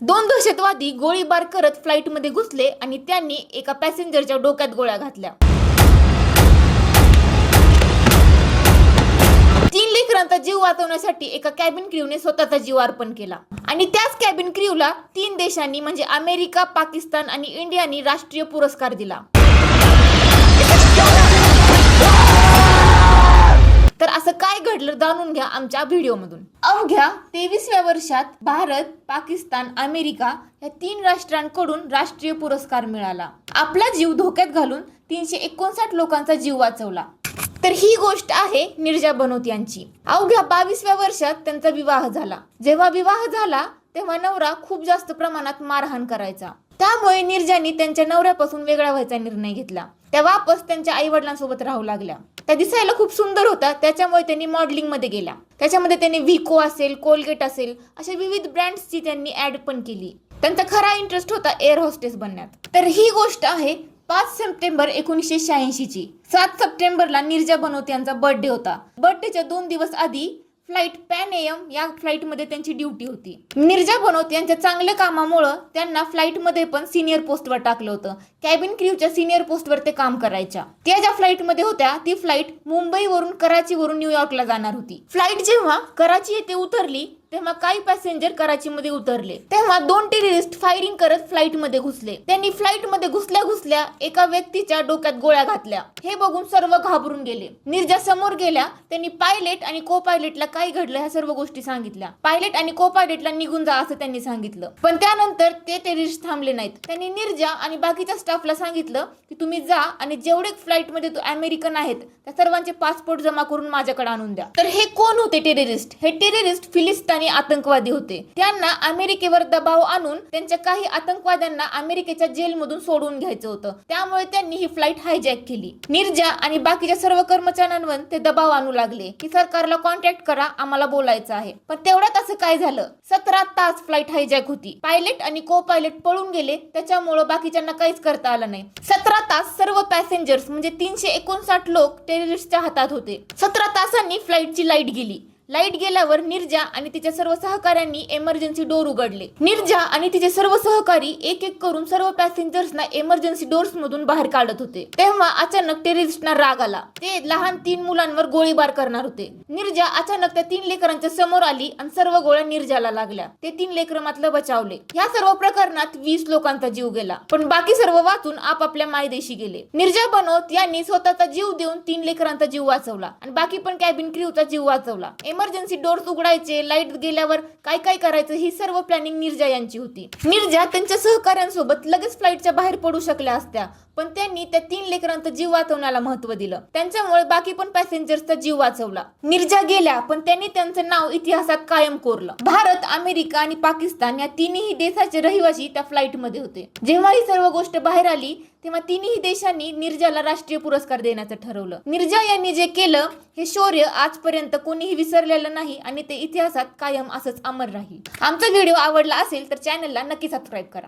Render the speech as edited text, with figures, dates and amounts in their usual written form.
दोन दहशतवादी गोळीबार करत फ्लाईटमध्ये घुसले आणि त्यांनी एका पॅसेंजरच्या डोक्यात गोळ्या घातल्या। 3 लेकरांचा जीव वाचवण्यासाठी एका कॅबिन क्रूने स्वतःचा जीव अर्पण केला आणि त्याच कॅबिन क्रूला 3 देशांनी म्हणजे अमेरिका, पाकिस्तान आणि इंडियानी राष्ट्रीय पुरस्कार दिला। तर असं काय घडलं जाणून घ्या आमच्या व्हिडिओमधून। अवघ्या 23व्या वर्षात भारत, पाकिस्तान, अमेरिका या 3 राष्ट्रांकडून राष्ट्रीय पुरस्कार मिळाला। आपला जीव धोक्यात घालून 359 लोकांचा जीव वाचवला। तर ही गोष्ट आहे नीरजा बनोत यांची। अवघ्या 22व्या वर्षात त्यांचा विवाह झाला। जेव्हा विवाह झाला तेव्हा नवरा खूप जास्त प्रमाणात मारहाण करायचा। त्यामुळे नीरजानी त्यांच्या नवऱ्यापासून वेगळा व्हायचा निर्णय घेतला। त्या वापस त्यांच्या आई वडिलांसोबत राहू लागल्या। त्या दिसायला खूप सुंदर होता, त्याच्यामुळे त्यांनी मॉडेलिंग मध्ये गेल्या। त्याच्यामध्ये त्यांनी विको असेल, कोलगेट असेल अशा विविध ब्रँड्सची त्यांनी ऍड पण केली। त्यांचा खरा इंटरेस्ट होता एअर होस्टेस बनण्यात। तर ही गोष्ट आहे 5 सप्टेंबर 1986 ची। 7 सप्टेंबरला नीरजा बनोत यांचा बर्थडे होता। बर्थडेच्या 2 दिवस आधी फ्लाइट पॅन AM या फ्लाइट मध्ये त्यांची ड्युटी होती। नीरजा बनोत यांच्या चांगल्या कामामुळे त्यांना फ्लाइट मध्ये पण सिनियर पोस्टवर टाकलं होतं। कॅबिन क्रूच्या सिनियर पोस्टवर ते काम करायच्या। त्या ज्या फ्लाइट मध्ये होत्या ती फ्लाइट मुंबईवरून कराचीवरून न्यूयॉर्कला जाणार होती। फ्लाइट जेव्हा कराची येथे उतरली तेव्हा काही पॅसेंजर कराचीमध्ये उतरले तेव्हा 2 टेररिस्ट फायरिंग करत फ्लाइट मध्ये घुसले। त्यांनी फ्लाइट मध्ये घुसल्या एका व्यक्तीच्या डोक्यात गोळ्या घातल्या। हे बघून सर्व घाबरून गेले। नीरजा समोर गेल्या, त्यांनी पायलट आणि को पायलटला काय घडलं ह्या सर्व गोष्टी सांगितल्या। पायलट आणि को पायलटला निघून जा असं त्यांनी सांगितलं, पण त्यानंतर ते टेररिस्ट थांबले नाहीत। त्यांनी नीरजा आणि बाकीच्या स्टाफला सांगितलं की तुम्ही जा आणि जेवढे फ्लाइट मध्ये अमेरिकन आहेत त्या सर्वांचे पासपोर्ट जमा करून माझ्याकडे आणून द्या। तर हे कोण होते टेररिस्ट? हे टेररिस्ट फिलिस्तीनी आतंकवादी होते। त्यांना अमेरिकेवर दबाव आणून त्यांच्या काही आतंकवाद्यांना अमेरिकेच्या जेलमधून सोडून घ्यायचं होतं। त्यामुळे त्यांनी ही फ्लाइट हायजॅक केली। नीरजा आणि बाकीच्या सर्व कर्मचाऱ्यांवर ते दबाव आणू लागले की सरकारला कॉन्टॅक्ट करा, आम्हाला बोलायचं आहे। पण तेवढ्यात असं काय झालं, 17 तास फ्लाइट हायजॅक होती। पायलट आणि को पायलट पळून गेले, त्याच्यामुळे बाकीच्यांना काहीच करता आलं नाही। 17 तास सर्व पॅसेंजर्स म्हणजे 359 लोक टेररिस्टच्या हातात होते। 17 तासांनी फ्लाइटची लाईट गेली। लाईट गेल्यावर नीरजा आणि तिच्या सर्व सहकाऱ्यांनी इमर्जन्सी डोर उघडले। नीरजा आणि तिचे सर्व सहकारी एक एक करून सर्व पॅसेंजर्सना इमर्जन्सी डोर्स मधून बाहेर काढत होते। तेव्हा अचानक टेररिस्टना राग आला। ते लहान 3 मुलांवर गोळीबार करणार होते। नीरजा अचानक त्या 3 लेकरांच्या समोर आली आणि सर्व गोळ्या नीरजाला लागल्या। ते 3 लेकर मात्र बचावले। या सर्व प्रकरणात 20 लोकांचा जीव गेला, पण बाकी सर्व वाचून आपापल्या मायदेशी गेले। नीरजा बनोत यांनी स्वतःचा जीव देऊन 3 लेकरांचा जीव वाचवला आणि बाकी पण कॅबिन क्रूचा जीव वाचवला। इमर्जन्सी डोर्स उघडायचे, लाईट गेल्यावर काय काय करायचं ही सर्व प्लॅनिंग नीरजा यांची होती। नीरजा त्यांच्या सहकाऱ्यांसोबत लगेच फ्लाइटच्या बाहेर पडू शकल्या असत्या, पण त्यांनी त्या 3 लेकरांचा जीव वाचवण्याला महत्त्व दिलं। त्यांच्यामुळे बाकी पण पॅसेंजर्सचा जीव वाचवला। नीरजा गेल्या, पण त्यांनी त्यांचं नाव इतिहासात कायम कोरलं। भारत, अमेरिका आणि पाकिस्तान या तिन्ही देशाचे रहिवासी त्या फ्लाइट मध्ये होते। जेव्हा ही सर्व गोष्ट बाहेर आली तेव्हा तिन्ही देशांनी नीरजाला राष्ट्रीय पुरस्कार देण्याचं ठरवलं। नीरजा यांनी जे केलं हे शौर्य आजपर्यंत कोणीही विसरलेलं नाही आणि ते इतिहासात कायम असंच अमर राहील। आमचा व्हिडिओ आवडला असेल तर चॅनलला नक्की सबस्क्राईब करा।